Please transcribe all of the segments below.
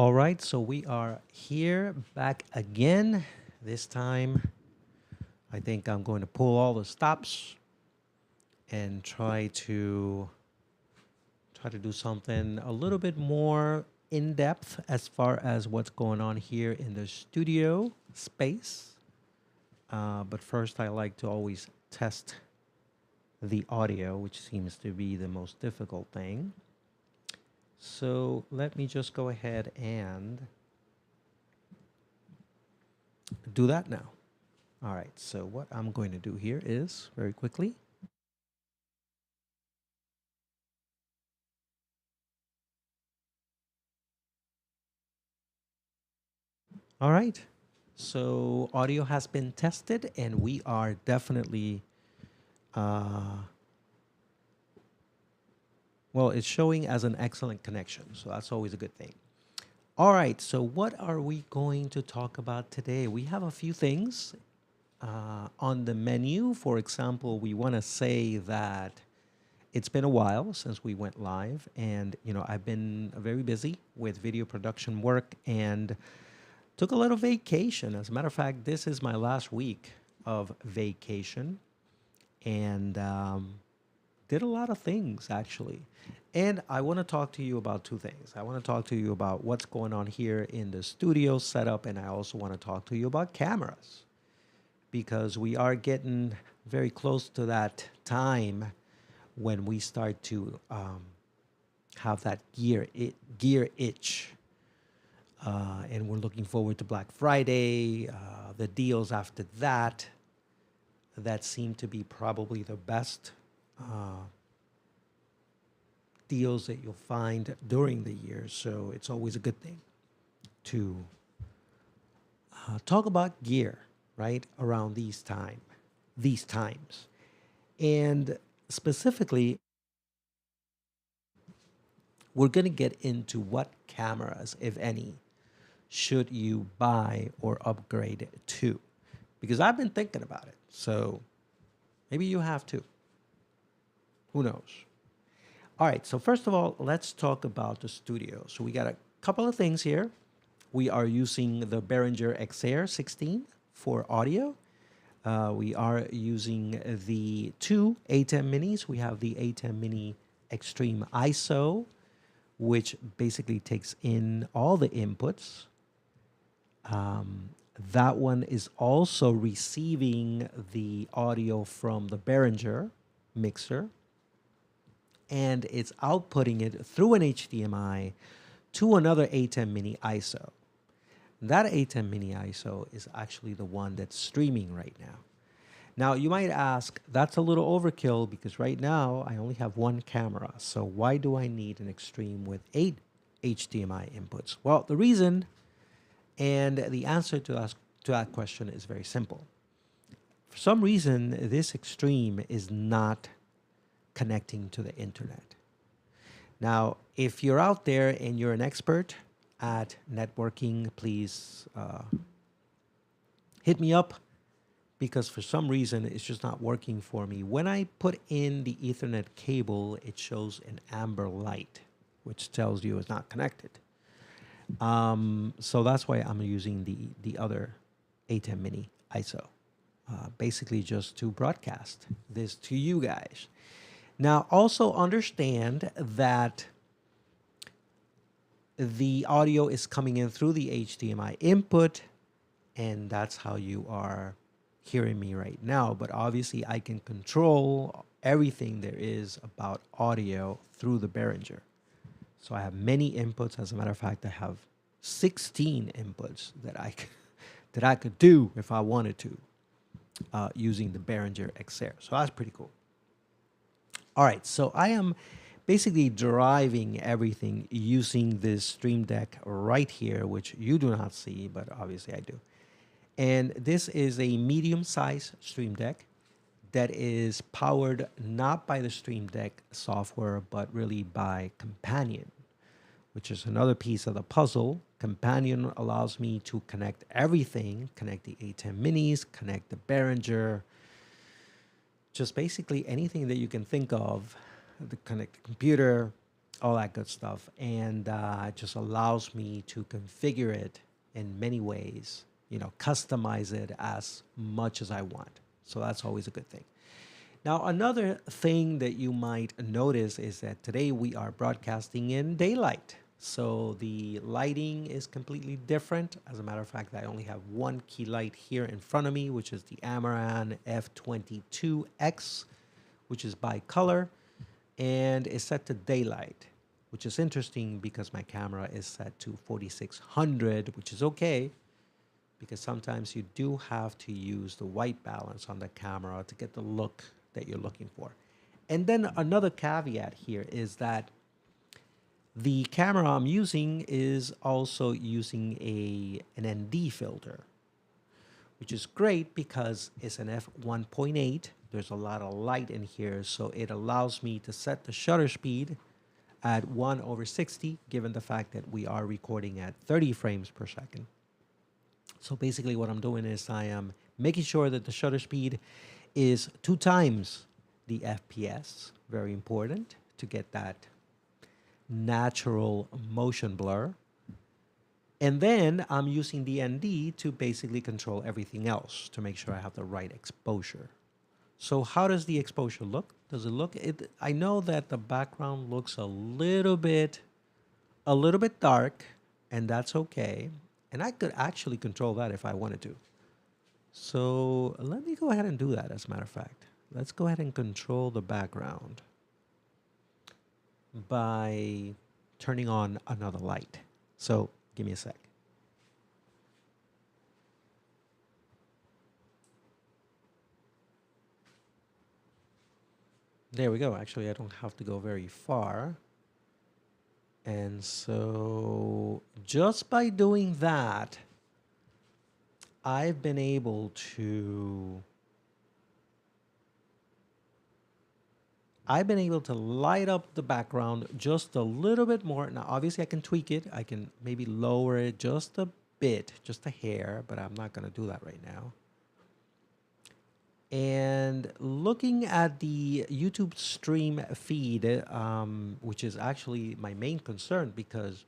All right, so we are here back again. This time, I think I'm going to pull all the stops and try to do something a little bit more in depth as far as what's going on here in the studio space. But first, I like to always test the audio, which seems to be the most difficult thing. So let me just go ahead and do that now. All right, so what I'm going to do here is very quickly. All right, so audio has been tested and we are definitely, uh, well, it's showing as an excellent connection. So that's always a good thing. All right, so what are we going to talk about today? We have a few things on the menu. For example, we want to say that it's been a while since we went live, and I've been very busy with video production work and took a little vacation. As a matter of fact, this is my last week of vacation, and did a lot of things actually. And I want to talk to you about two things. I want to talk to you about what's going on here in the studio setup, and I also want to talk to you about cameras because we are getting very close to that time when we start to have that gear itch. And we're looking forward to Black Friday, the deals after that, that seem to be probably the best deals that you'll find during the year. So it's always a good thing to talk about gear, right, around these times. And specifically, we're going to get into what cameras, if any, should you buy or upgrade to. Because I've been thinking about it. So maybe you have too. Who knows? All right, so first of all, let's talk about the studio. So we got a couple of things here. We are using the Behringer XR16 for audio. We are using the two A10 minis. We have the A10 mini Extreme ISO, which basically takes in all the inputs. That one is also receiving the audio from the Behringer mixer, and it's outputting it through an HDMI to another A10 mini ISO. That A10 mini ISO is actually the one that's streaming right now. Now, you might ask, that's a little overkill because right now I only have one camera. So why do I need an Extreme with 8 HDMI inputs? Well, the reason and the answer to that question is very simple. For some reason, this Extreme is not connecting to the internet. Now, if you're out there and you're an expert at networking, please hit me up because for some reason it's just not working for me. When I put in the Ethernet cable, it shows an amber light, which tells you it's not connected. So that's why I'm using the other A10 mini ISO, basically just to broadcast this to you guys. Now, also understand that the audio is coming in through the HDMI input, and that's how you are hearing me right now. But obviously, I can control everything there is about audio through the Behringer. So I have many inputs. As a matter of fact, I have 16 inputs that I could do if I wanted to using the Behringer XR. So that's pretty cool. All right, so I am basically deriving everything using this Stream Deck right here, which you do not see, but obviously I do. And this is a medium-sized Stream Deck that is powered not by the Stream Deck software, but really by Companion, which is another piece of the puzzle. Companion allows me to connect everything, connect the A10 minis, connect the Behringer, just basically anything that you can think of, connect the computer, all that good stuff. And it just allows me to configure it in many ways, customize it as much as I want. So that's always a good thing. Now, another thing that you might notice is that today we are broadcasting in daylight. So the lighting is completely different. As a matter of fact, I only have one key light here in front of me, which is the Amaran F22x, which is bicolor, and is set to daylight, which is interesting because my camera is set to 4600, which is okay, because sometimes you do have to use the white balance on the camera to get the look that you're looking for. And then another caveat here is that the camera I'm using is also using an ND filter, which is great because it's an f1.8. There's a lot of light in here, so it allows me to set the shutter speed at 1/60, given the fact that we are recording at 30 frames per second. So basically what I'm doing is I am making sure that the shutter speed is 2 times the FPS. Very important to get that natural motion blur. And then I'm using the ND to basically control everything else to make sure I have the right exposure. So how does the exposure look? Does it look, I know that the background looks a little bit dark, and that's okay. And I could actually control that if I wanted to. So let me go ahead and do that, as a matter of fact. Let's go ahead and control the background by turning on another light. So give me a sec. There we go. Actually, I don't have to go very far. And so just by doing that, I've been able to light up the background just a little bit more. Now, obviously, I can tweak it. I can maybe lower it just a bit, just a hair, but I'm not going to do that right now. And looking at the YouTube stream feed, which is actually my main concern, because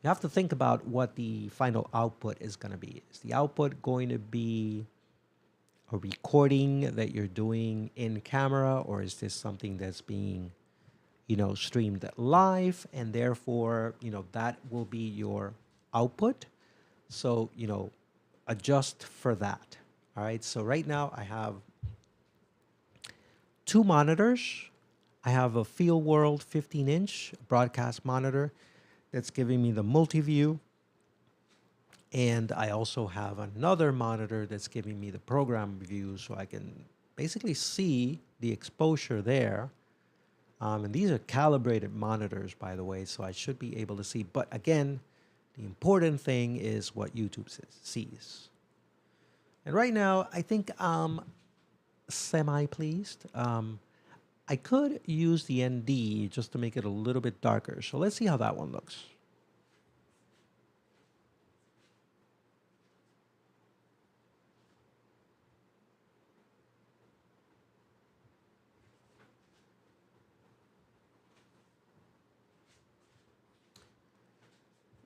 you have to think about what the final output is going to be. Is the output going to be a recording that you're doing in camera, or is this something that's being, streamed live, and therefore, that will be your output? So, adjust for that. All right. So right now I have 2 monitors. I have a Field World 15-inch broadcast monitor that's giving me the multi-view. And I also have another monitor that's giving me the program view, so I can basically see the exposure there. And these are calibrated monitors, by the way, so I should be able to see. But again, the important thing is what YouTube sees. And right now, I think I'm semi-pleased. I could use the ND just to make it a little bit darker. So let's see how that one looks.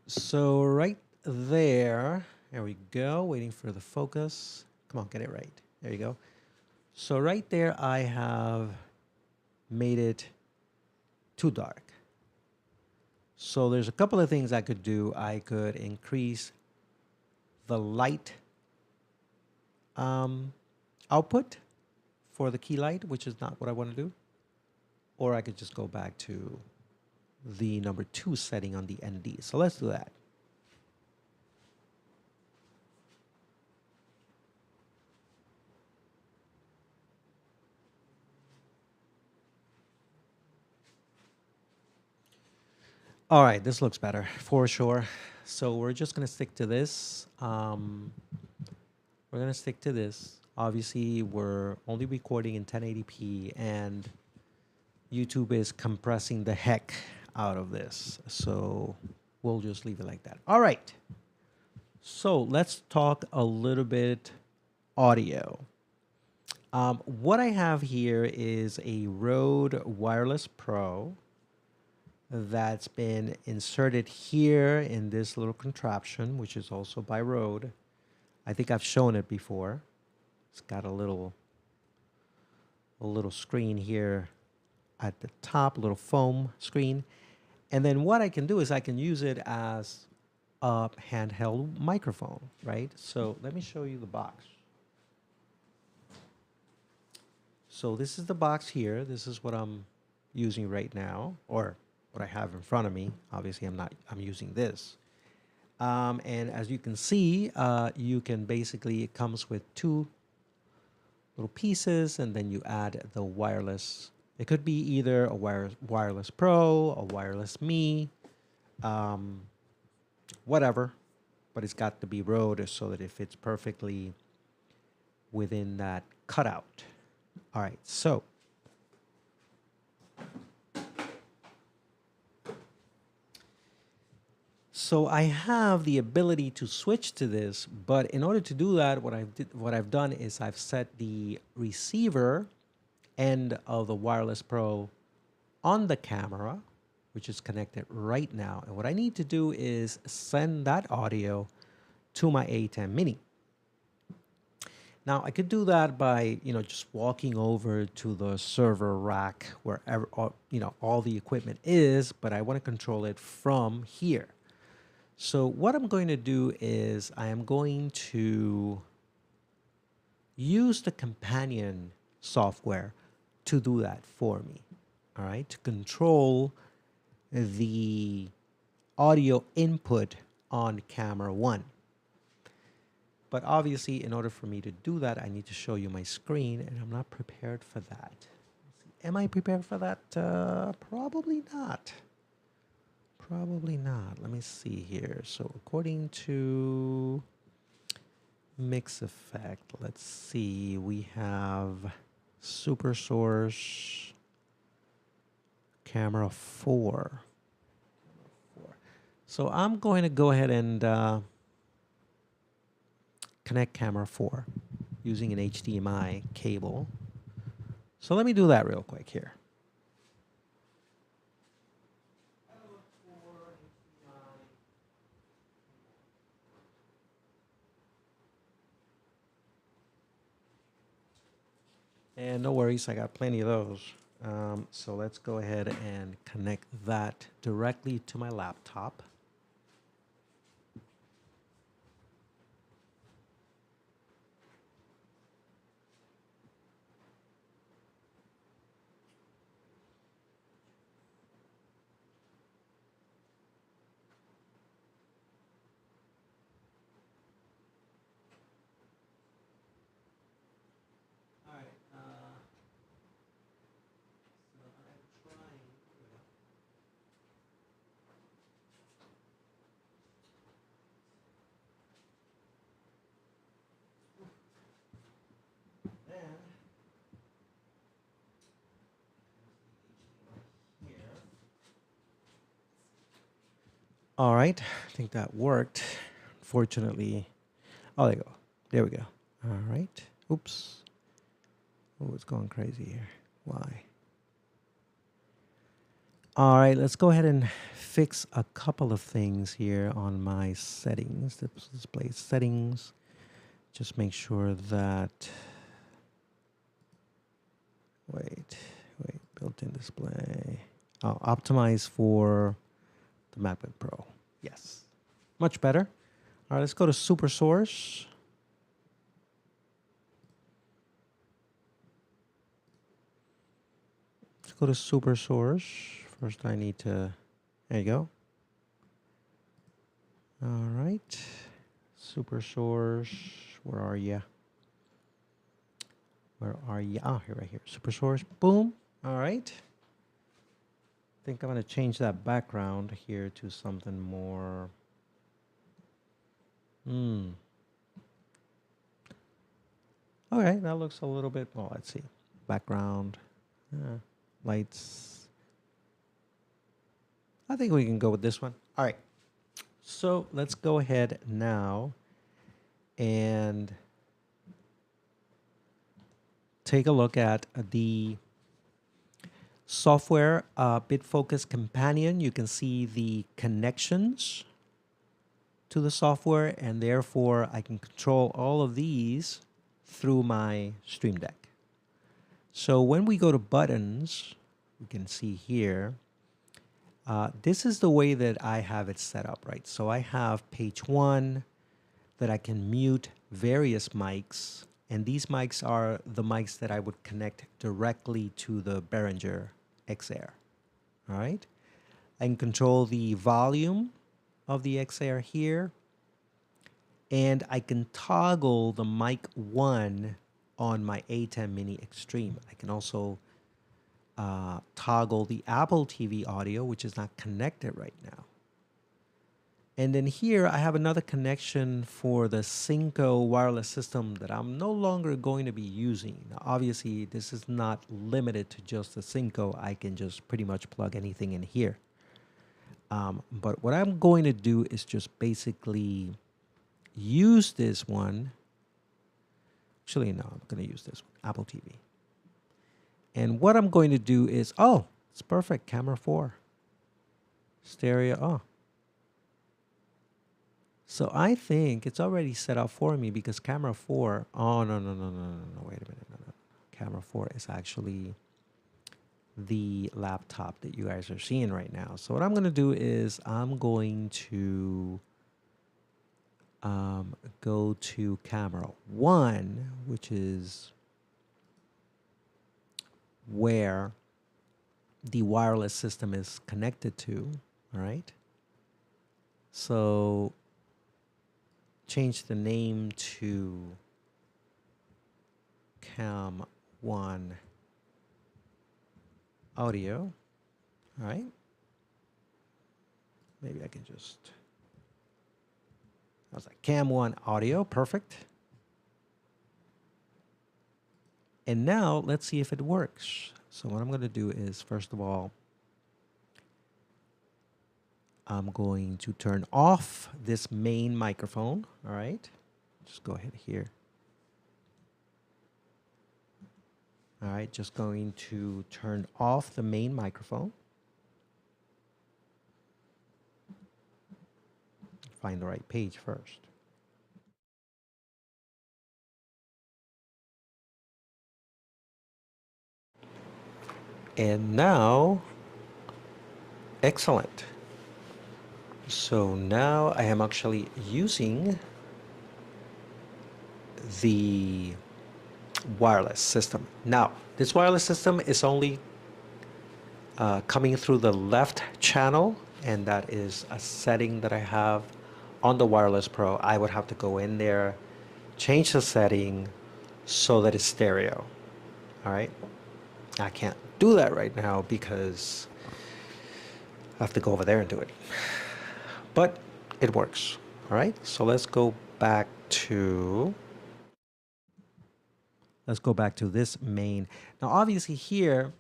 So right there we go, waiting for the focus. Come on, get it right. There you go. So right there, I have made it too dark. So there's a couple of things I could do. I could increase the light output for the key light, which is not what I want to do. Or I could just go back to the number 2 setting on the ND. So let's do that. All right, this looks better for sure. So we're just going to stick to this. We're going to stick to this. Obviously, we're only recording in 1080p, and YouTube is compressing the heck out of this. So we'll just leave it like that. All right. So let's talk a little bit audio. What I have here is a Rode Wireless Pro. that's been inserted here in this little contraption, which is also by Rode. I think I've shown it before. It's got a little screen here at the top, a little foam screen. And then what I can do is I can use it as a handheld microphone, right? So let me show you the box. So this is the box here. This is what I'm using right now, or what I have in front of me. Obviously, I'm using this. And as you can see, you can basically, it comes with two little pieces, and then you add the wireless. It could be either a wireless Pro, a wireless Me, whatever, but it's got to be Rode so that it fits perfectly within that cutout. All right, so I have the ability to switch to this, but in order to do that, what I've done is I've set the receiver end of the Wireless Pro on the camera, which is connected right now. And what I need to do is send that audio to my A10 Mini. Now, I could do that by, just walking over to the server rack wherever, all the equipment is, but I want to control it from here. So what I'm going to do is I am going to use the companion software to do that for me, all right, to control the audio input on camera 1. But obviously, in order for me to do that, I need to show you my screen, and I'm not prepared for that. Am I prepared for that? Probably not. Probably not. Let me see here. So according to Mix Effect, let's see. We have Super Source Camera 4. So I'm going to go ahead and connect camera 4 using an HDMI cable. So let me do that real quick here. And no worries, I got plenty of those. So let's go ahead and connect that directly to my laptop. All right, I think that worked. Fortunately, oh, there you go. There we go. All right. Oops. Oh, it's going crazy here. Why? All right, let's go ahead and fix a couple of things here on my settings. Display settings. Just make sure that, wait, built-in display. Oh, optimize for the MacBook Pro. Yes, much better. All right, let's go to Super Source. Let's go to Super Source. First, I need to, there you go. All right, Super Source, where are you? Where are you? Oh, here, right here. Super Source, boom. All right. I think I'm going to change that background here to something more. Okay, that looks a little bit, well, let's see. Background, lights. I think we can go with this one. All right. So let's go ahead now and take a look at the Software, bit focus companion. You can see the connections to the software, and therefore I can control all of these through my Stream Deck. So when we go to buttons, we can see here, this is the way that I have it set up, right? So I have page 1 that I can mute various mics, and these mics are the mics that I would connect directly to the Behringer X-Air, all right? I can control the volume of the X-Air here, and I can toggle the mic 1 on my A10 Mini Extreme. I can also toggle the Apple TV audio, which is not connected right now. And then here I have another connection for the Synco wireless system that I'm no longer going to be using. Now, obviously, this is not limited to just the Synco. I can just pretty much plug anything in here. But what I'm going to do is just basically use this one. Actually, no, I'm going to use this one, Apple TV. And what I'm going to do is, oh, it's perfect, camera 4. Stereo, oh. So I think it's already set up for me because camera 4, oh, no, wait a minute, no. Camera 4 is actually the laptop that you guys are seeing right now. So what I'm going to do is I'm going to go to camera 1, which is where the wireless system is connected to, all right? So change the name to Cam 1 Audio, all right? Maybe I can just, I was like, Cam 1 Audio, perfect. And now let's see if it works. So what I'm going to do is, first of all, I'm going to turn off this main microphone, all right? Just go ahead here. All right, just going to turn off the main microphone. Find the right page first. And now, excellent. So now I am actually using the wireless system. Now, this wireless system is only coming through the left channel, and that is a setting that I have on the Wireless Pro. I would have to go in there, change the setting so that it's stereo. All right. I can't do that right now because I have to go over there and do it. But it works. All right. So let's go back to this main. Now, obviously here,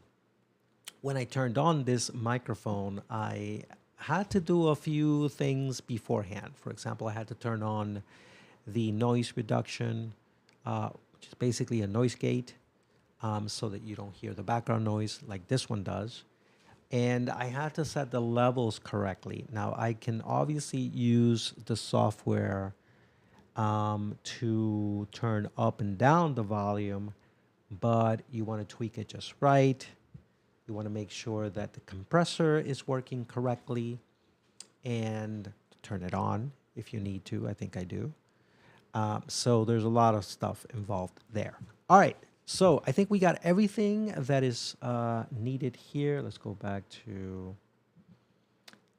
when I turned on this microphone, I had to do a few things beforehand. For example, I had to turn on the noise reduction, which is basically a noise gate, so that you don't hear the background noise like this one does. And I had to set the levels correctly. Now, I can obviously use the software to turn up and down the volume, but you want to tweak it just right. You want to make sure that the compressor is working correctly and turn it on if you need to. I think I do. So there's a lot of stuff involved there. All right. So I think we got everything that is needed here. Let's go back to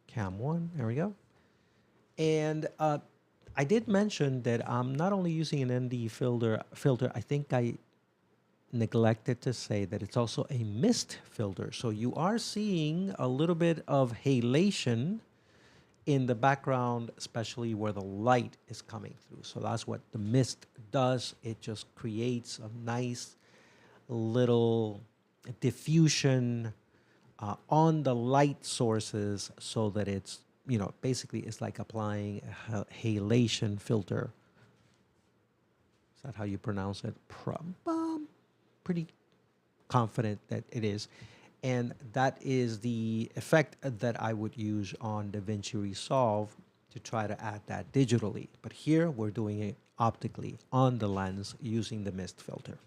Cam 1. There we go. And I did mention that I'm not only using an ND filter. I think I neglected to say that it's also a mist filter. So you are seeing a little bit of halation in the background, especially where the light is coming through. So that's what the mist does. It just creates a nice little diffusion on the light sources so that it's, you know, basically it's like applying a halation filter. Is that how you pronounce it? Pretty confident that it is. And that is the effect that I would use on DaVinci Resolve to try to add that digitally. But here we're doing it optically on the lens using the mist filter.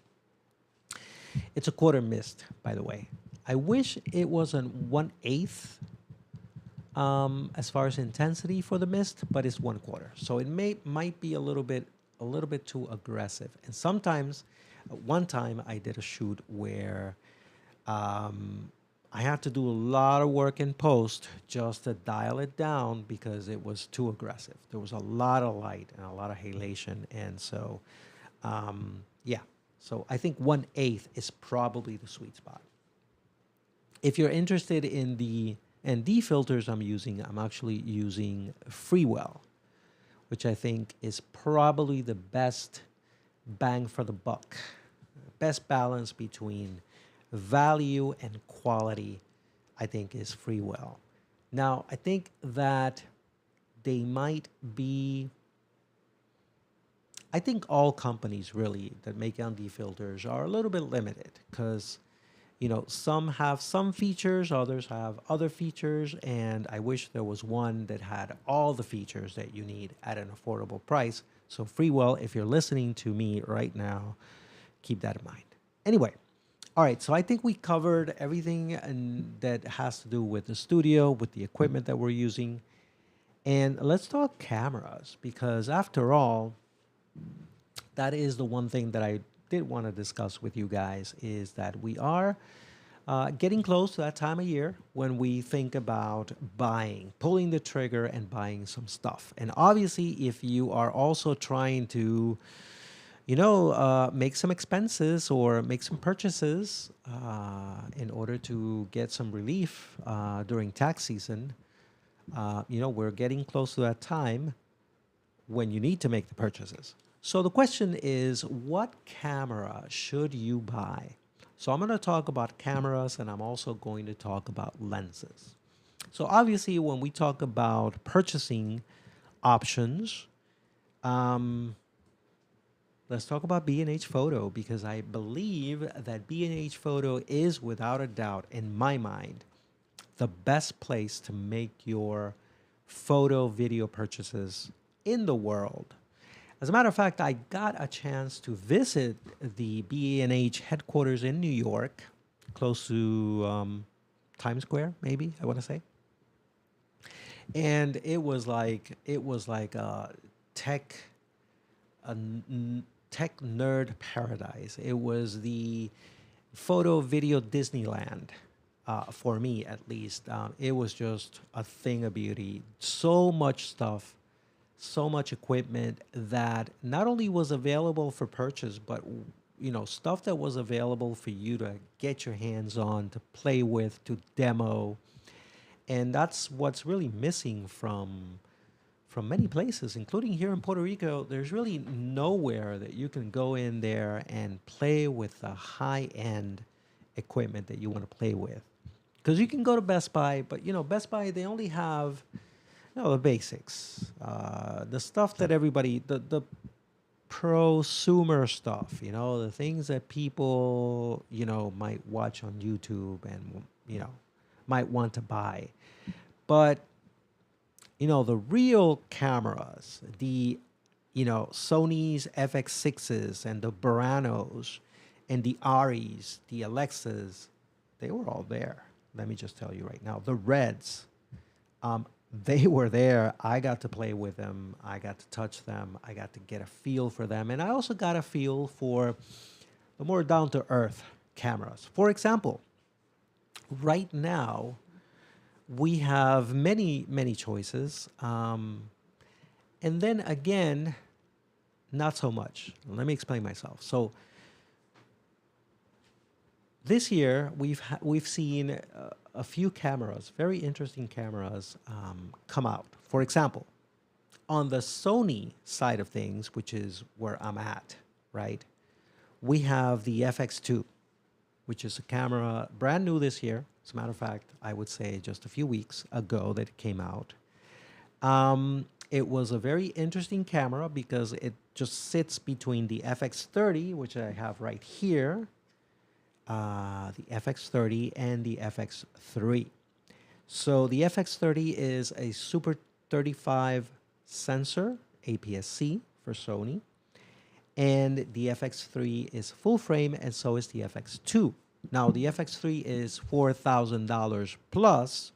It's a quarter mist, by the way. I wish it was an 1/8 as far as intensity for the mist, but it's 1/4. So it might be a little bit too aggressive. And sometimes, one time I did a shoot where I had to do a lot of work in post just to dial it down because it was too aggressive. There was a lot of light and a lot of halation, and so yeah. So I think 1/8 is probably the sweet spot. If you're interested in the ND filters I'm actually using Freewell, which I think is probably the best bang for the buck, best balance between value and quality, I think, is Freewell. Now, I think that they might be, I think all companies really that make ND filters are a little bit limited because, you know, some have some features, others have other features, and I wish there was one that had all the features that you need at an affordable price. So Freewell, if you're listening to me right now, keep that in mind. Anyway, all right, so I think we covered everything that has to do with the studio, with the equipment that we're using. And let's talk cameras, because after all, that is the one thing that I did want to discuss with you guys, is that we are getting close to that time of year when we think about pulling the trigger and buying some stuff. And obviously, if you are also trying to, you know, make some expenses or make some purchases in order to get some relief during tax season, you know, we're getting close to that time when you need to make the purchases. So the question is, what camera should you buy? So I'm going to talk about cameras, and I'm also going to talk about lenses. So obviously, when we talk about purchasing options, let's talk about B&H Photo, because I believe that B&H Photo is, without a doubt, in my mind, the best place to make your photo video purchases in the world. As a matter of fact, I got a chance to visit the B&H headquarters in New York, close to Times Square, maybe I want to say. And it was like a tech nerd paradise. It was the photo video Disneyland. For me, at least. It was just a thing of beauty. So much stuff, so much equipment that not only was available for purchase, but, you know, stuff that was available for you to get your hands on, to play with, to demo. And that's what's really missing from many places, including here in Puerto Rico. There's really nowhere that you can go in there and play with the high-end equipment that you want to play with. Because you can go to Best Buy, but, you know, Best Buy, they only have, you know, the basics, the stuff that everybody, the prosumer stuff, you know, the things that people, you know, might watch on YouTube and, you know, might want to buy. But, you know, the real cameras, the, you know, Sony's FX6s and the Buranos and the Aris, the Alexas, they were all there. Let me just tell you right now, the Reds, they were there. I got to play with them. I got to touch them. I got to get a feel for them. And I also got a feel for the more down-to-earth cameras. For example, right now, we have many, many choices. And then again, not so much. Let me explain myself. So this year, we've seen a few cameras, very interesting cameras, come out. For example, on the Sony side of things, which is where I'm at, right? We have the FX2, which is a camera brand new this year. As a matter of fact, I would say just a few weeks ago that it came out. It was a very interesting camera because it just sits between the FX30, which I have right here, the FX30 and the FX3. So the FX30 is a Super 35 sensor, APS-C for Sony, and the FX3 is full frame, and so is the FX2. Now the FX3 is $4,000 plus,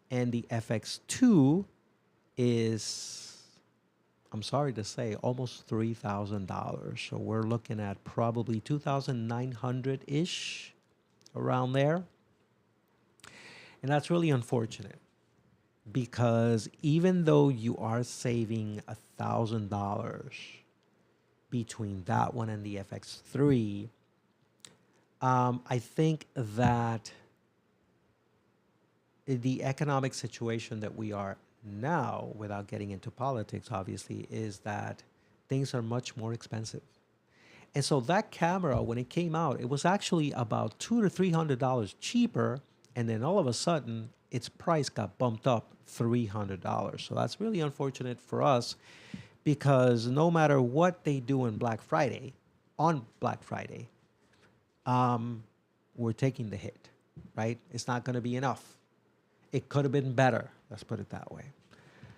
and the FX2 is, I'm sorry to say, almost $3,000. So we're looking at probably 2,900-ish, around there. And that's really unfortunate, because even though you are saving $1,000 between that one and the FX3, I think that the economic situation that we are now, without getting into politics, obviously, is that things are much more expensive. And so that camera, when it came out, it was actually about $200 to $300 cheaper, and then all of a sudden, its price got bumped up $300. So that's really unfortunate for us, because no matter what they do on Black Friday, we're taking the hit, right? It's not going to be enough. It could have been better. Let's put it that way.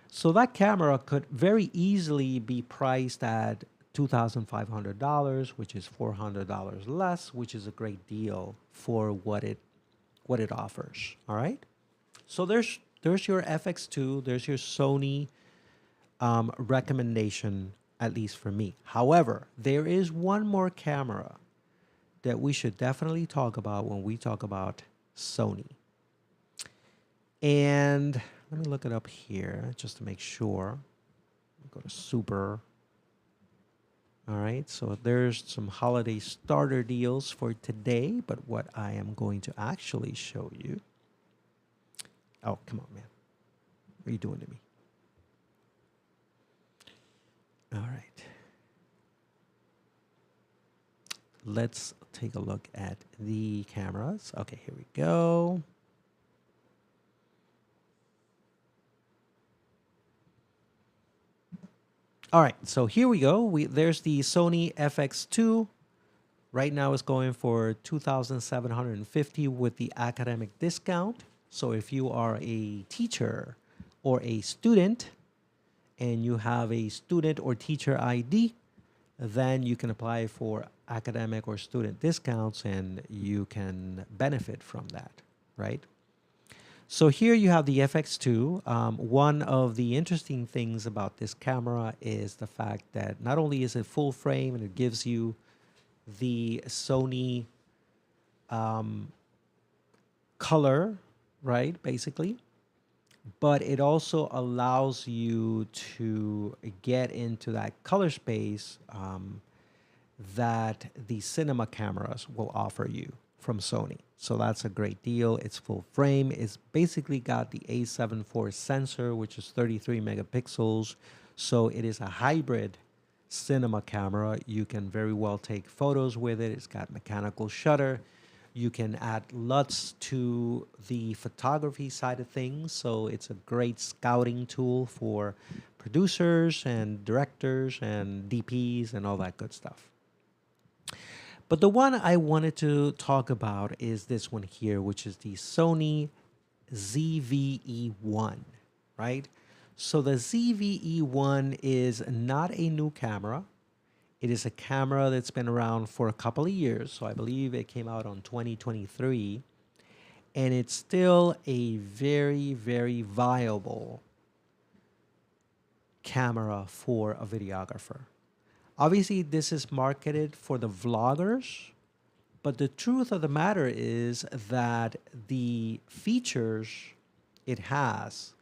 So that camera could very easily be priced at $2,500, which is $400 less, which is a great deal for what it offers. All right. So there's your FX2. There's your Sony recommendation, at least for me. However, there is one more camera that we should definitely talk about when we talk about Sony. And let me look it up here just to make sure. Go to Super. All right, so there's some holiday starter deals for today, but what I am going to actually show you. Oh, come on, man. What are you doing to me? All right. Let's take a look at the cameras. Okay, here we go. All right, so here we go. There's the Sony FX2. Right now it's going for $2,750 with the academic discount. So if you are a teacher or a student and you have a student or teacher ID, then you can apply for academic or student discounts and you can benefit from that, right? So here you have the FX2. One of the interesting things about this camera is the fact that not only is it full frame and it gives you the Sony color, right, basically, but it also allows you to get into that color space that the cinema cameras will offer you from Sony. So that's a great deal. It's full frame. It's basically got the A7IV sensor, which is 33 megapixels. So it is a hybrid cinema camera. You can very well take photos with it. It's got mechanical shutter. You can add LUTs to the photography side of things. So it's a great scouting tool for producers and directors and DPs and all that good stuff. But the one I wanted to talk about is this one here, which is the Sony ZV-E1, right? So the ZV-E1 is not a new camera. It is a camera that's been around for a couple of years. So I believe it came out on 2023. And it's still a very, very viable camera for a videographer. Obviously, this is marketed for the vloggers, but the truth of the matter is that the features it has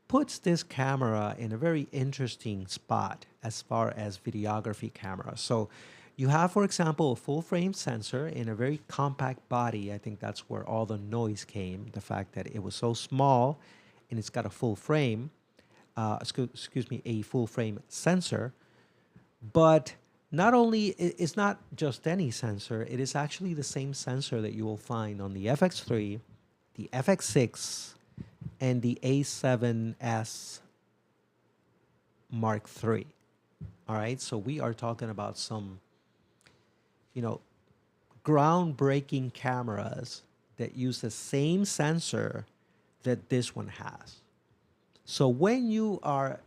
puts this camera in a very interesting spot as far as videography cameras. So you have, for example, a full frame sensor in a very compact body. I think that's where all the noise came, the fact that it was so small and it's got a full frame. Excuse me, a full frame sensor. But not only, it's not just any sensor, it is actually the same sensor that you will find on the FX3, the FX6, and the A7S Mark III. All right, so we are talking about some, groundbreaking cameras that use the same sensor that this one has. So when you are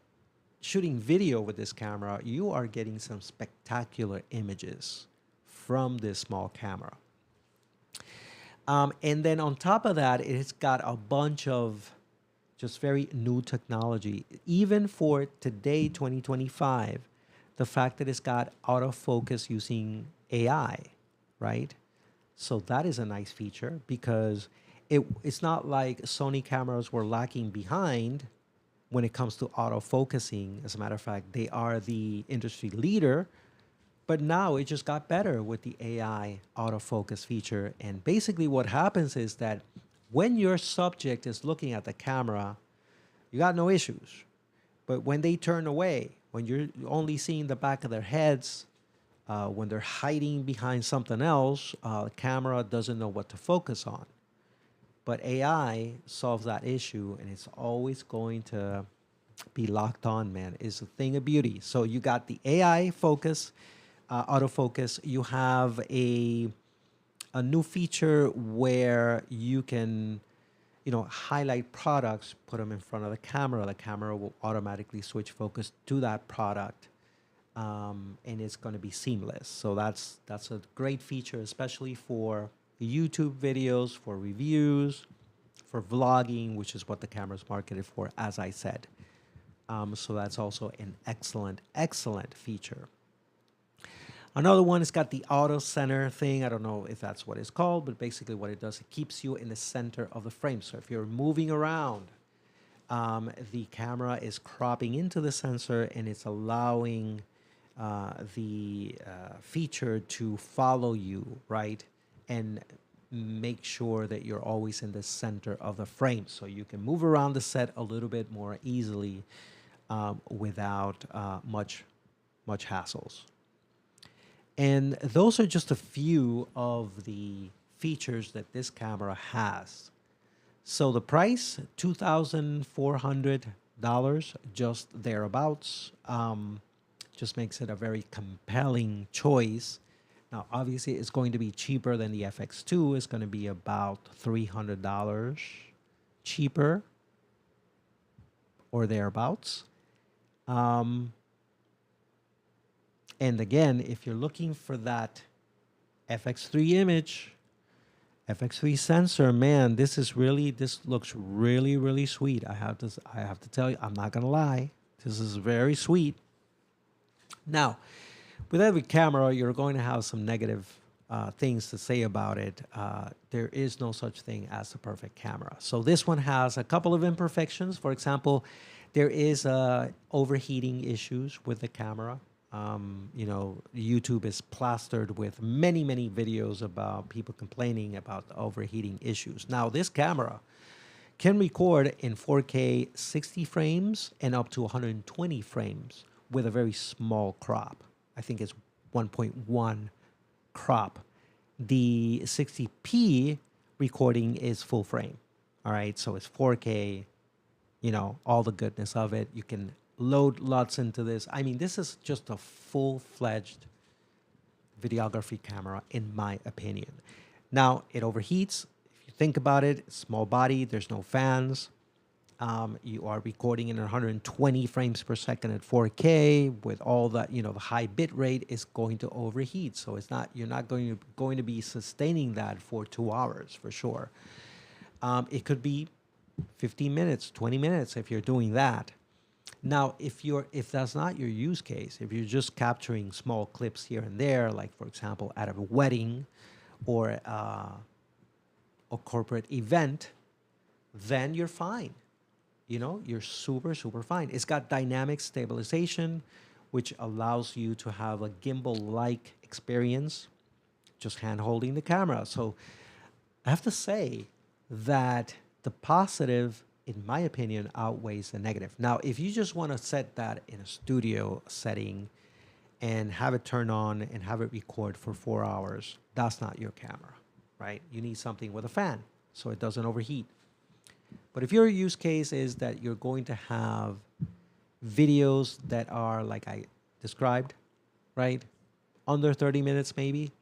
shooting video with this camera, you are getting some spectacular images from this small camera. And then on top of that, it's got a bunch of just very new technology. Even for today, 2025, the fact that it's got autofocus using AI, right? So that is a nice feature because it's not like Sony cameras were lacking behind when it comes to autofocusing. As a matter of fact, they are the industry leader, but now it just got better with the AI autofocus feature. And basically what happens is that when your subject is looking at the camera, you got no issues. But when they turn away, when you're only seeing the back of their heads, when they're hiding behind something else, the camera doesn't know what to focus on. But AI solves that issue, and it's always going to be locked on, man. It's a thing of beauty. So you got the AI focus, autofocus. You have a new feature where you can, highlight products, put them in front of the camera. The camera will automatically switch focus to that product, and it's going to be seamless. So that's a great feature, especially for YouTube videos, for reviews, for vlogging, which is what the camera's marketed for, as I said. So that's also an excellent, excellent feature. Another one, it's got the auto center thing. I don't know if that's what it's called, but basically what it does, it keeps you in the center of the frame. So if you're moving around, the camera is cropping into the sensor and it's allowing the feature to follow you, right? And make sure that you're always in the center of the frame so you can move around the set a little bit more easily without much hassles. And those are just a few of the features that this camera has. So the price, $2,400, just thereabouts, just makes it a very compelling choice. Now, obviously, it's going to be cheaper than the FX2. It's going to be about $300 cheaper or thereabouts. And again, if you're looking for that FX3 image, FX3 sensor, man, this looks really, really sweet. I have to tell you, I'm not going to lie. This is very sweet. Now, with every camera, you're going to have some negative things to say about it. There is no such thing as a perfect camera. So this one has a couple of imperfections. For example, there is overheating issues with the camera. YouTube is plastered with many, many videos about people complaining about the overheating issues. Now, this camera can record in 4K 60 frames and up to 120 frames with a very small crop. I think it's 1.1 crop. The 60p recording is full frame. All right, so it's 4K, all the goodness of it. You can load lots into this. I mean, this is just a full-fledged videography camera, in my opinion. Now, it overheats. If you think about it, small body, there's no fans. You are recording in 120 frames per second at 4K with all that, the high bit rate is going to overheat. So you're not going to be sustaining that for 2 hours for sure. It could be 15 minutes, 20 minutes if you're doing that. Now, if that's not your use case, if you're just capturing small clips here and there, like for example, at a wedding or a corporate event, then you're fine. You're super, super fine. It's got dynamic stabilization, which allows you to have a gimbal-like experience, just hand-holding the camera. So I have to say that the positive, in my opinion, outweighs the negative. Now, if you just want to set that in a studio setting and have it turn on and have it record for 4 hours, that's not your camera, right? You need something with a fan so it doesn't overheat. But if your use case is that you're going to have videos that are like I described, right? Under 30 minutes maybe,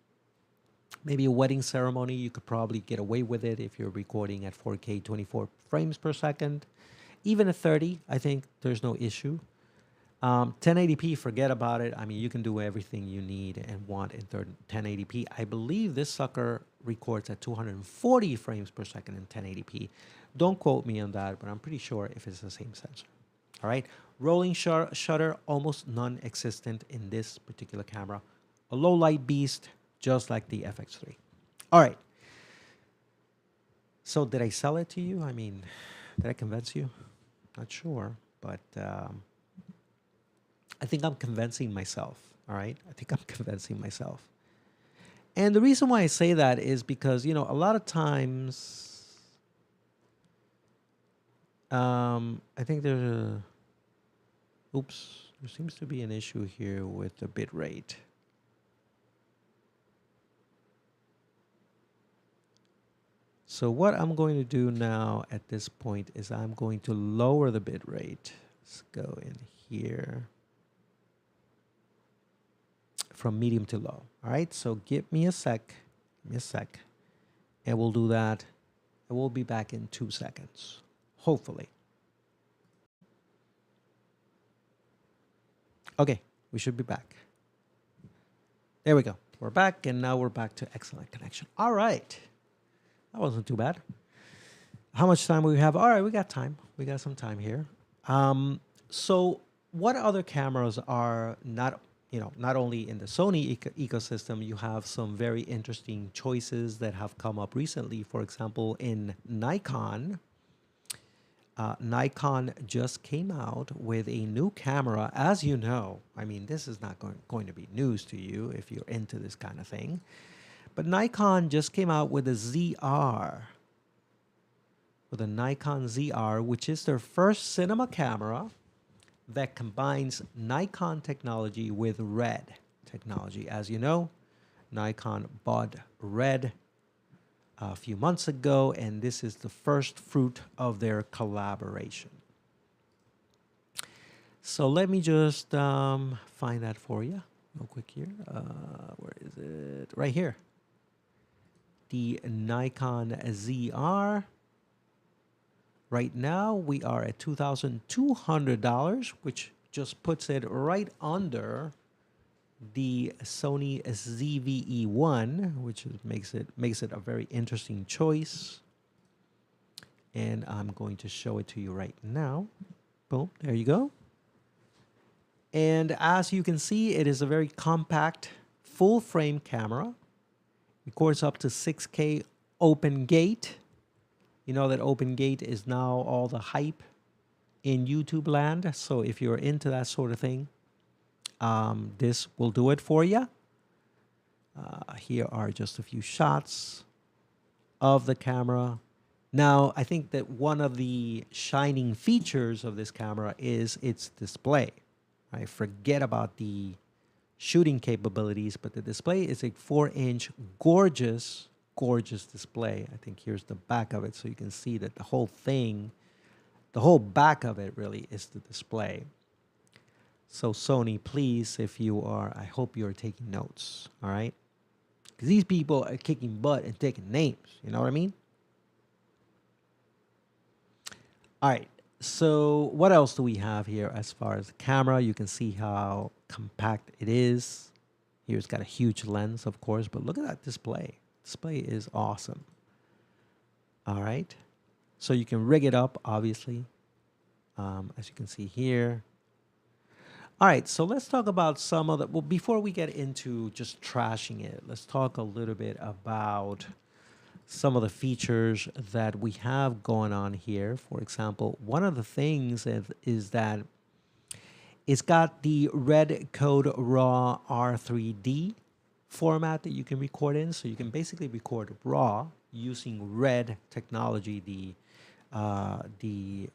Maybe a wedding ceremony, you could probably get away with it if you're recording at 4K 24 frames per second. Even at 30, I think there's no issue. 1080p, forget about it. I mean, you can do everything you need and want in 1080p. I believe this sucker records at 240 frames per second in 1080p. Don't quote me on that, but I'm pretty sure if it's the same sensor. All right. Rolling shutter, almost non-existent in this particular camera. A low light beast, just like the FX3. All right. So did I sell it to you? I mean, did I convince you? Not sure, but I think I'm convincing myself. All right. I think I'm convincing myself. And the reason why I say that is because, you know, a lot of times, I think there's a, oops, there seems to be an issue here with the bit rate. So what I'm going to do now at this point is I'm going to lower the bit rate. Let's go in here from medium to low. All right, so give me a sec, and we'll do that. And we'll be back in 2 seconds, hopefully. Okay, we should be back. There we go. We're back, and now we're back to excellent connection. All right. That wasn't too bad. How much time we have? All right, we got time. We got some time here. So what other cameras are not only in the Sony ecosystem, you have some very interesting choices that have come up recently. For example, in Nikon, Nikon just came out with a new camera. As you know, I mean, this is not going to be news to you if you're into this kind of thing. But Nikon just came out with a ZR, with a Nikon ZR, which is their first cinema camera that combines Nikon technology with RED technology. As you know, Nikon bought RED a few months ago, and this is the first fruit of their collaboration. So let me just find that for you real quick here. Where is it? Right here. The Nikon ZR. Right now, we are at $2,200, which just puts it right under the Sony ZV-E1, which makes it a very interesting choice. And I'm going to show it to you right now. Boom, there you go. And as you can see, it is a very compact, full-frame camera. Records up to 6K open gate. You know that open gate is now all the hype in YouTube land. So if you're into that sort of thing, this will do it for you. Here are just a few shots of the camera. Now, I think that one of the shining features of this camera is its display. Right? Forget about the shooting capabilities, but the display is a 4-inch gorgeous display. I think here's the back of it, so you can see that the whole back of it really is the display. So Sony, please, if you are, I hope you're taking notes, all right? Because these people are kicking butt and taking names, you know what I mean? All right, so what else do we have here as far as the camera? You can see how compact it is. Here it's got a huge lens, of course, but look at that display. Display is awesome. All right, so you can rig it up, obviously, as you can see here. All right, so let's talk about some of the, well, before we get into just trashing it, let's talk a little bit about some of the features that we have going on here. For example, one of the things is that it's got the Red Code RAW R3D format that you can record in. So you can basically record RAW using RED technology, the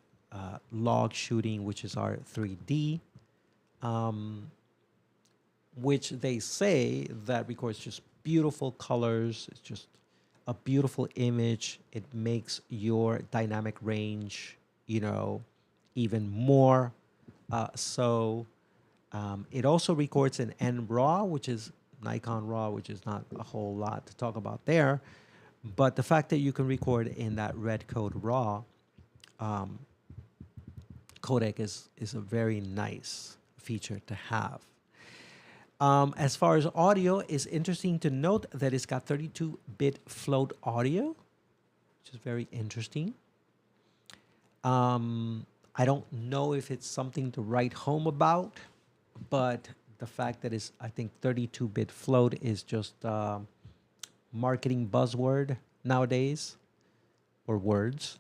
log shooting, which is R3D, which they say that records just beautiful colors. It's just a beautiful image. It makes your dynamic range, you know, even more. It also records in NRAW, which is Nikon RAW, which is not a whole lot to talk about there. But the fact that you can record in that red code RAW codec is a very nice feature to have. As far as audio, it's interesting to note that it's got 32-bit float audio, which is very interesting. I don't know if it's something to write home about, but the fact that it's, I think, 32-bit float is just marketing buzzword nowadays, or words.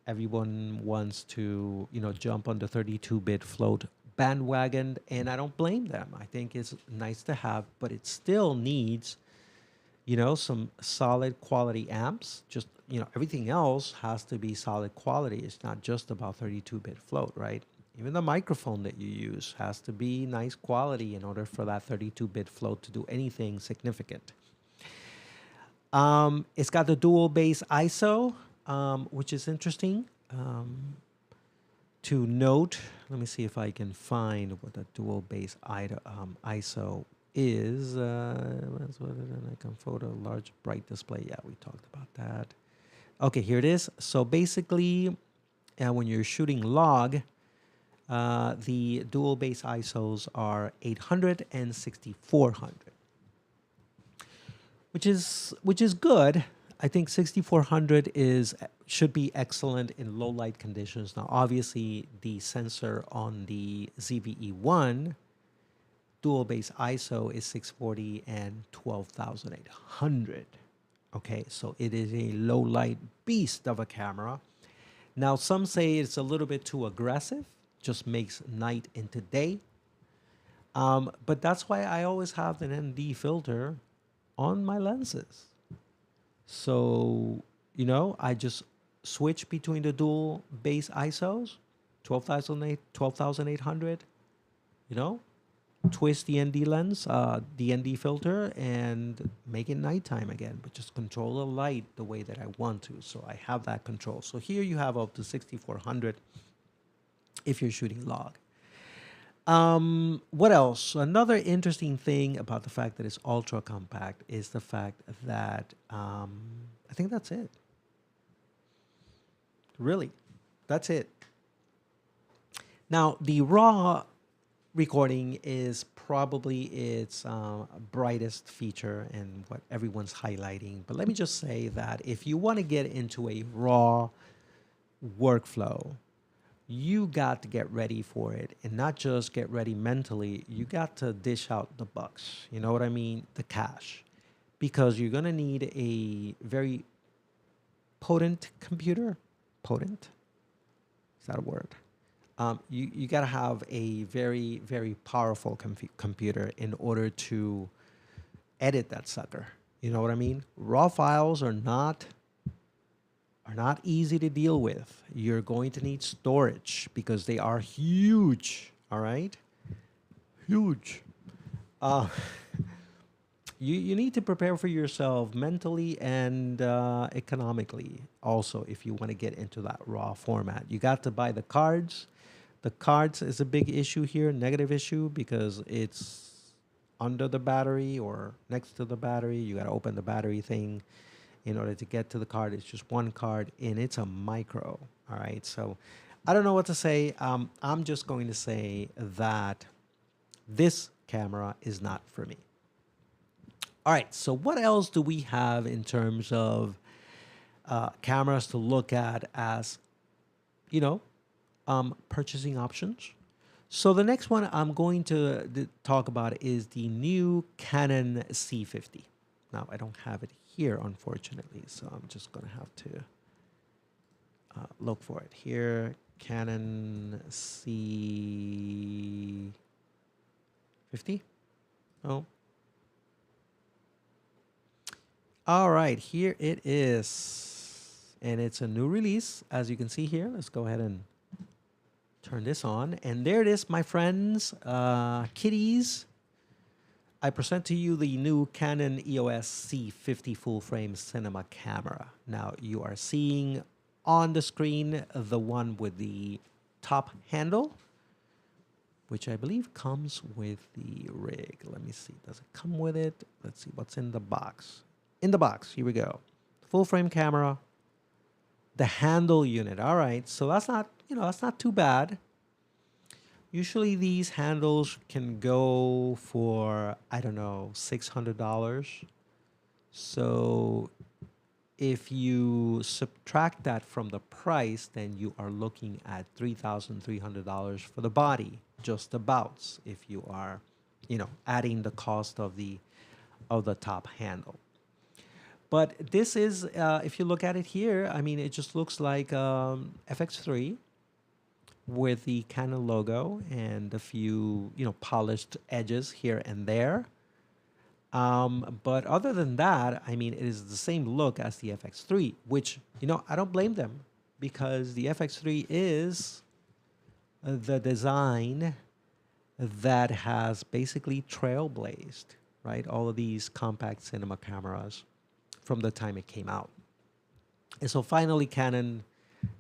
Everyone wants to, jump on the 32-bit float bandwagon, and I don't blame them. I think it's nice to have, but it still needs, some solid quality amps. Just, everything else has to be solid quality. It's not just about 32-bit float, right? Even the microphone that you use has to be nice quality in order for that 32-bit float to do anything significant. It's got the dual bass ISO, which is interesting to note. Let me see if I can find what the dual bass ISO is. Icon photo, large bright display. Yeah, we talked about that. Okay, here it is. So basically, when you're shooting log, the dual bass ISOs are 800 and 6400, which is good. I think 6400 should be excellent in low light conditions. Now, obviously, the sensor on the ZVE1 dual bass ISO is 640 and 12,800. Okay, so it is a low light beast of a camera. Now, some say it's a little bit too aggressive, just makes night into day. But that's why I always have an ND filter on my lenses. So, I just switch between the dual bass ISOs, 12,800, twist the ND lens, the ND filter, and make it nighttime again, but just control the light the way that I want to. So I have that control. So here you have up to 6400 if you're shooting log. What else? Another interesting thing about the fact that it's ultra compact is the fact that I think that's it. Really, that's it. Now, the RAW recording is probably its brightest feature and what everyone's highlighting. But let me just say that if you want to get into a RAW workflow, you got to get ready for it, and not just get ready mentally. You got to dish out the bucks. You know what I mean? The cash. Because you're going to need a very potent computer. Potent? Is that a word? You got to have a very, very powerful computer in order to edit that sucker. You know what I mean? RAW files are not easy to deal with. You're going to need storage because they are huge. All right? Huge. You need to prepare for yourself mentally and economically also if you want to get into that RAW format. You got to buy the cards. The cards is a big issue here, negative issue, because it's under the battery or next to the battery. You got to open the battery thing in order to get to the card. It's just one card, and it's a micro. All right, so I don't know what to say. I'm just going to say that this camera is not for me. All right, so what else do we have in terms of cameras to look at as, purchasing options? So the next one I'm going to talk about is the new Canon C50. Now, I don't have it here, unfortunately, so I'm just going to have to look for it here. Canon C50? Oh. All right, here it is. And it's a new release, as you can see here. Let's go ahead and turn this on. And there it is, my friends, kitties. I present to you the new Canon EOS C50 full-frame cinema camera. Now, you are seeing on the screen the one with the top handle, which I believe comes with the rig. Let me see. Does it come with it? Let's see what's in the box. In the box, here we go. Full frame camera, the handle unit. All right, so that's not, that's not too bad. Usually these handles can go for, I don't know, $600. So if you subtract that from the price, then you are looking at $3,300 for the body, just about, if you are, adding the cost of the top handle. But this is, if you look at it here, I mean, it just looks like FX3 with the Canon logo and a few, polished edges here and there. But other than that, I mean, it is the same look as the FX3, which, I don't blame them, because the FX3 is the design that has basically trailblazed, right? All of these compact cinema cameras from the time it came out. And so finally, Canon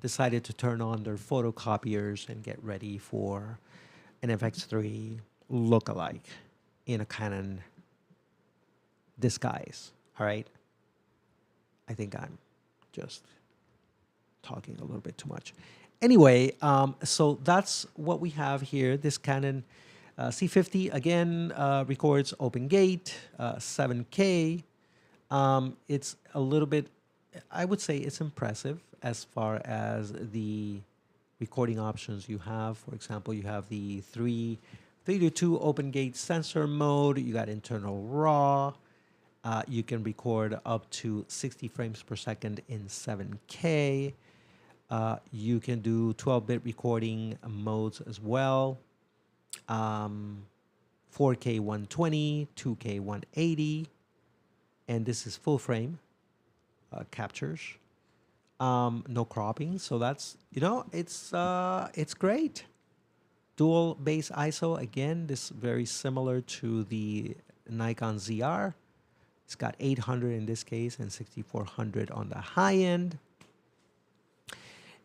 decided to turn on their photocopiers and get ready for an FX3 lookalike in a Canon disguise. All right. I think I'm just talking a little bit too much. Anyway, so that's what we have here. This Canon C50 again records open gate, 7K. It's a little bit, I would say it's impressive as far as the recording options you have. For example, you have the 3:2 open gate sensor mode. You got internal RAW. You can record up to 60 frames per second in 7K. You can do 12-bit recording modes as well. 4K 120, 2K 180, and this is full frame captures. No cropping, so that's, it's great. Dual base ISO, again, this is very similar to the Nikon ZR. It's got 800 in this case and 6400 on the high end.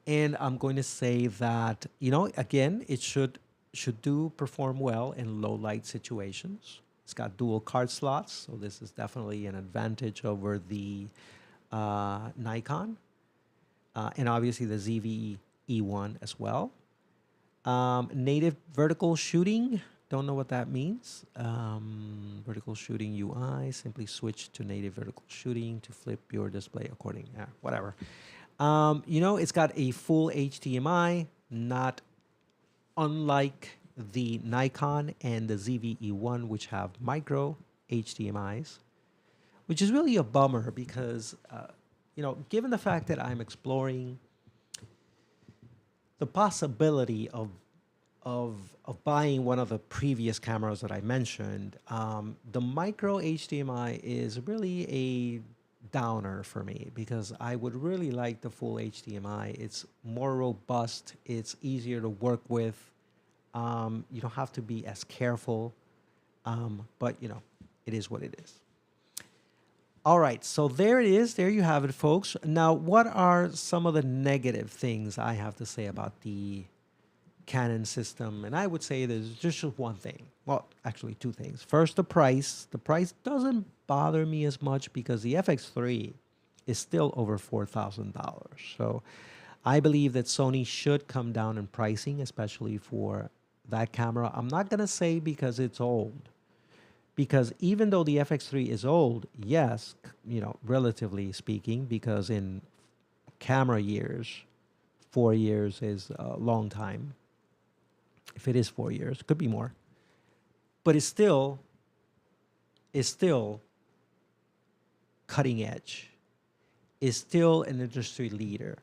And I'm going to say that, again, it should perform well in low light situations. It's got dual card slots, so this is definitely an advantage over the Nikon. And obviously the ZV E1 as well. Native vertical shooting, don't know what that means. Vertical shooting UI, simply switch to native vertical shooting to flip your display according, whatever. It's got a full HDMI, not unlike the Nikon and the ZV-E1, which have micro HDMIs, which is really a bummer because, given the fact that I'm exploring the possibility of buying one of the previous cameras that I mentioned, the micro HDMI is really a downer for me because I would really like the full HDMI. It's more robust. It's easier to work with. You don't have to be as careful, but it is what it is. All right, so there it is. There you have it, folks. Now, what are some of the negative things I have to say about the Canon system? And I would say there's just one thing. Well, actually two things. First, the price. The price doesn't bother me as much because the FX3 is still over $4,000. So I believe that Sony should come down in pricing, especially for that camera. I'm not going to say because it's old, because even though the FX3 is old, yes, relatively speaking, because in camera years, 4 years is a long time. If it is 4 years, could be more, but it's still cutting edge. It's still an industry leader.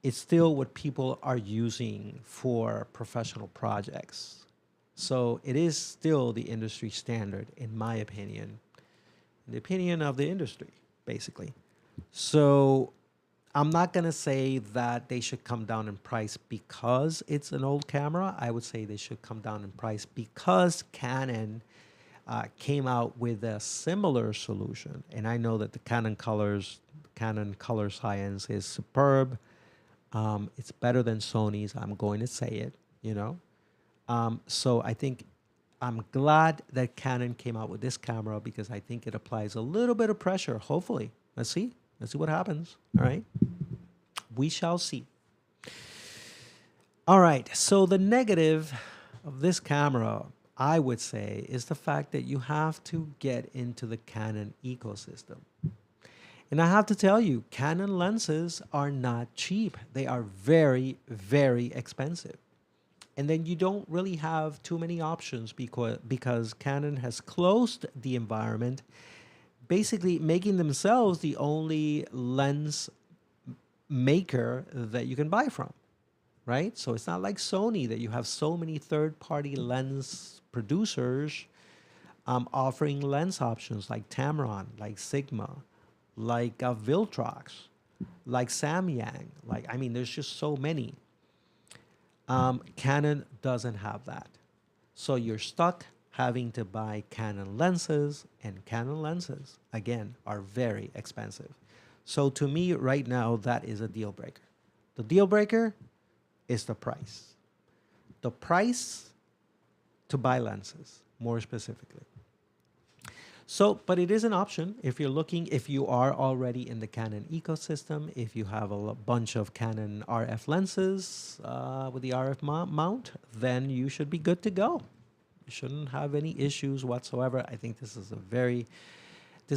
It's still what people are using for professional projects. So it is still the industry standard, in my opinion, in the opinion of the industry, basically. So I'm not going to say that they should come down in price because it's an old camera. I would say they should come down in price because Canon came out with a similar solution. And I know that the Canon color science is superb. It's better than Sony's. I'm going to say it, So I think I'm glad that Canon came out with this camera because I think it applies a little bit of pressure. Hopefully, let's see. Let's see what happens. All right, we shall see. All right. So the negative of this camera, I would say, is the fact that you have to get into the Canon ecosystem. And I have to tell you, Canon lenses are not cheap. They are very, very expensive. And then you don't really have too many options because Canon has closed the environment, basically making themselves the only lens maker that you can buy from, right? So it's not like Sony that you have so many third-party lens producers offering lens options like Tamron, like Sigma, like Viltrox, like Samyang. Like, I mean, there's just so many. Canon doesn't have that. So you're stuck having to buy Canon lenses, and Canon lenses, again, are very expensive. So to me, right now, that is a deal breaker. The deal breaker is the price. The price to buy lenses, more specifically. So, but it is an option if you're looking, if you are already in the Canon ecosystem, if you have a bunch of Canon RF lenses with the RF mount, then you should be good to go. You shouldn't have any issues whatsoever. I think this is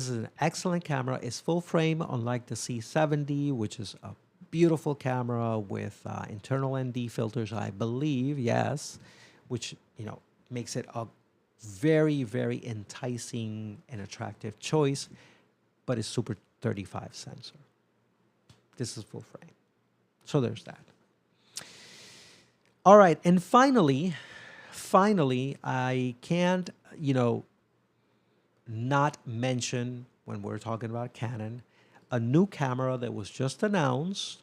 an excellent camera. It's full frame, unlike the C70, which is a beautiful camera with internal ND filters, I believe, yes, which, makes it a very, very enticing and attractive choice, but it's Super 35 sensor. This is full frame. So there's that. All right. And finally, I can't, not mention when we're talking about Canon, a new camera that was just announced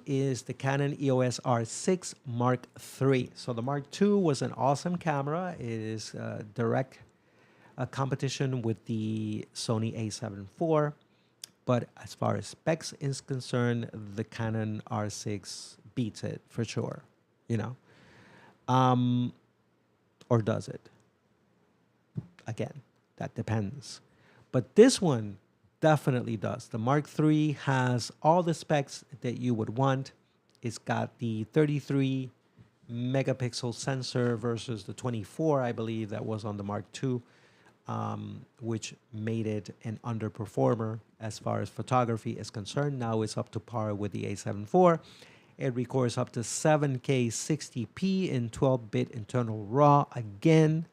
is the Canon EOS R6 Mark III. So the Mark II was an awesome camera. It is direct competition with the Sony A7IV. But as far as specs is concerned, the Canon R6 beats it for sure, or does it? Again, that depends. But this one definitely does. The Mark III has all the specs that you would want. It's got the 33 megapixel sensor versus the 24, I believe, that was on the Mark II, which made it an underperformer as far as photography is concerned. Now it's up to par with the A7IV. It records up to 7K 60p in 12-bit internal RAW. Again,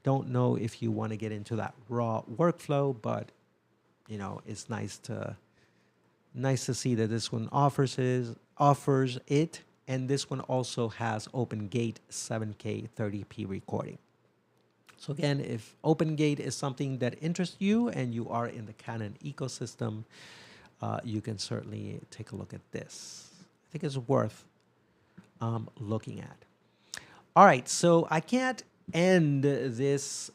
don't know if you want to get into that RAW workflow, but it's nice to see that this one offers it, and this one also has OpenGate 7K 30p recording. So again, if OpenGate is something that interests you and you are in the Canon ecosystem, you can certainly take a look at this. I think it's worth looking at. All right, so I can't end this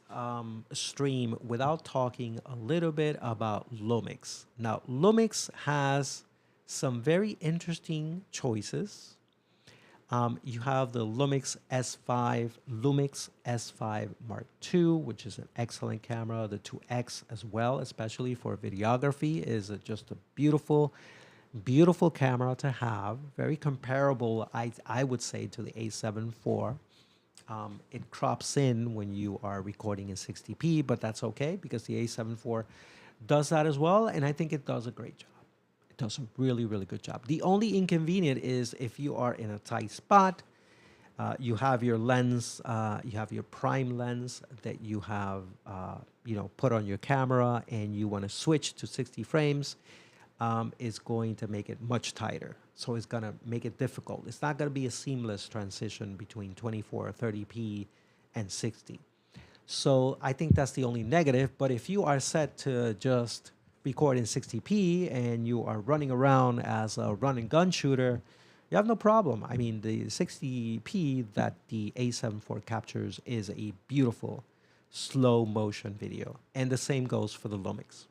stream without talking a little bit about Lumix. Now, Lumix has some very interesting choices. You have the Lumix S5 Mark II, which is an excellent camera. The 2X as well, especially for videography, is just a beautiful, beautiful camera to have. Very comparable, I would say, to the A7IV. It crops in when you are recording in 60p, but that's okay because the A7IV does that as well, and I think it does a great job. It does a really, really good job. The only inconvenient is if you are in a tight spot, you have your lens, you have your prime lens that you have, put on your camera, and you want to switch to 60 frames, is going to make it much tighter. So it's going to make it difficult. It's not going to be a seamless transition between 24 or 30p and 60. So I think that's the only negative. But if you are set to just record in 60p and you are running around as a run and gun shooter, you have no problem. I mean, the 60p that the A7IV captures is a beautiful slow motion video. And the same goes for the Lumix.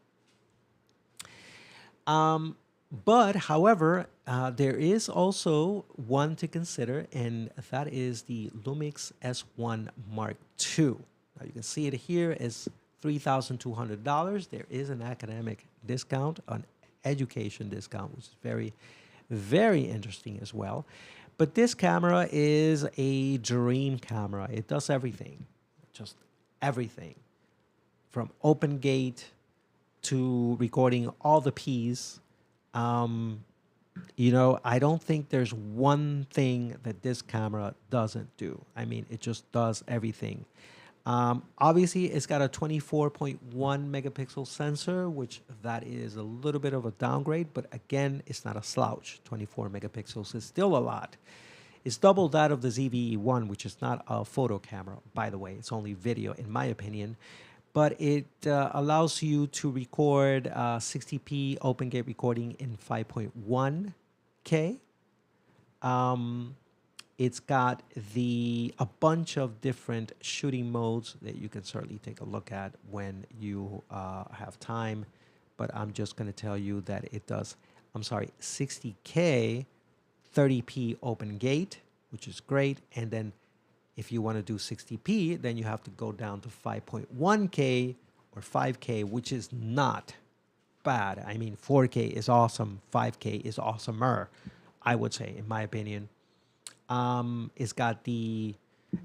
But however, there is also one to consider, and that is the Lumix S1 Mark II. Now you can see it here is $3,200. There is an academic discount, an education discount, which is very, very interesting as well. But this camera is a dream camera. It does everything, just everything, from open gate to recording all the P's. I don't think there's one thing that this camera doesn't do. I mean, it just does everything. Obviously, it's got a 24.1 megapixel sensor, which that is a little bit of a downgrade, but again, it's not a slouch. 24 megapixels is still a lot. It's double that of the ZVE1, which is not a photo camera, by the way. It's only video, in my opinion. But it allows you to record 60p open gate recording in 5.1K. It's got a bunch of different shooting modes that you can certainly take a look at when you have time. But I'm just going to tell you that it does, 60K, 30p open gate, which is great. And then if you want to do 60p, then you have to go down to 5.1K or 5K, which is not bad. I mean, 4K is awesome. 5K is awesomer, I would say, in my opinion. It's got the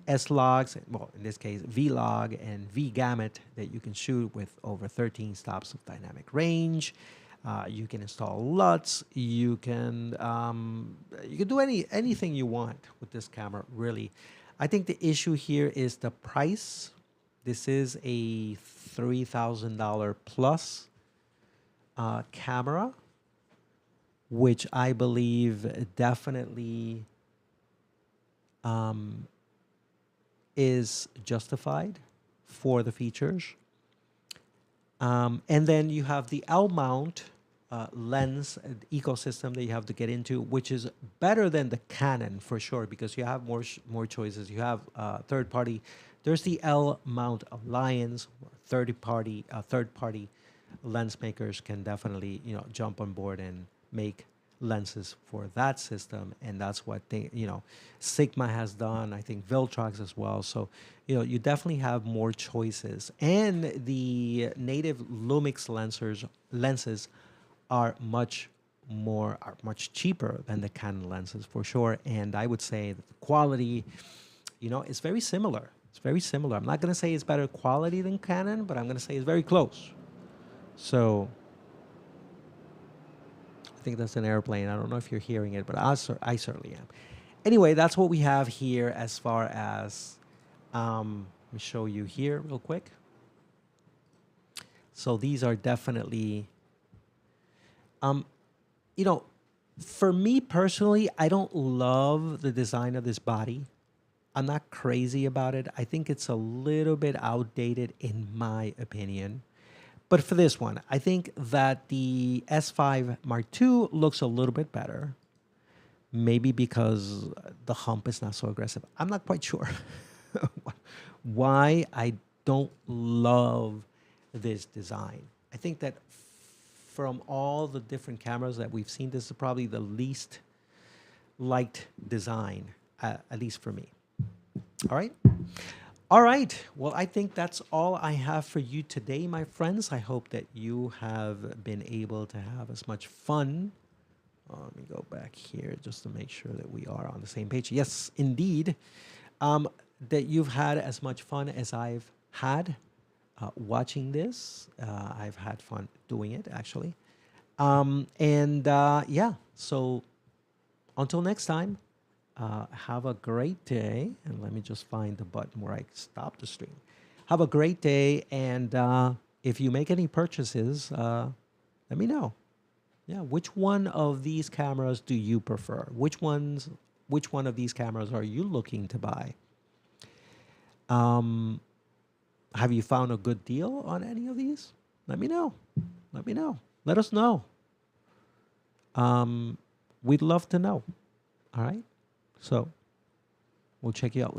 S-Logs, well, in this case, V-Log and V-Gamut that you can shoot with over 13 stops of dynamic range. You can install LUTs. You can do anything you want with this camera, really. I think the issue here is the price. This is a $3,000 plus camera, which I believe definitely is justified for the features. And then you have the L-mount lens ecosystem that you have to get into, which is better than the Canon for sure, because you have more choices. You have third party. There's the L-mount Alliance. Third party lens makers can definitely jump on board and make lenses for that system, and that's what Sigma has done. I think Viltrox as well. So you definitely have more choices, and the native Lumix lenses are much cheaper than the Canon lenses for sure. And I would say that the quality, is very similar. It's very similar. I'm not going to say it's better quality than Canon, but I'm going to say it's very close. So I think that's an airplane. I don't know if you're hearing it, but I certainly am. Anyway, that's what we have here as far as, let me show you here real quick. So these are definitely, for me personally, I don't love the design of this body. I'm not crazy about it. I think it's a little bit outdated in my opinion. But for this one, I think that the S5 Mark II looks a little bit better. Maybe because the hump is not so aggressive. I'm not quite sure why I don't love this design. I think that from all the different cameras that we've seen, this is probably the least liked design, at least for me. All right. All right. Well, I think that's all I have for you today, my friends. I hope that you have been able to have as much fun. Let me go back here just to make sure that we are on the same page. Yes, indeed. That you've had as much fun as I've had watching this. I've had fun doing it, actually. Yeah, so until next time, have a great day. And let me just find the button where I stop the stream. Have a great day. And if you make any purchases, let me know. Yeah, which one of these cameras do you prefer? Which one of these cameras are you looking to buy? Have you found a good deal on any of these? Let me know. Let me know. Let us know. We'd love to know. All right. So we'll check you out later.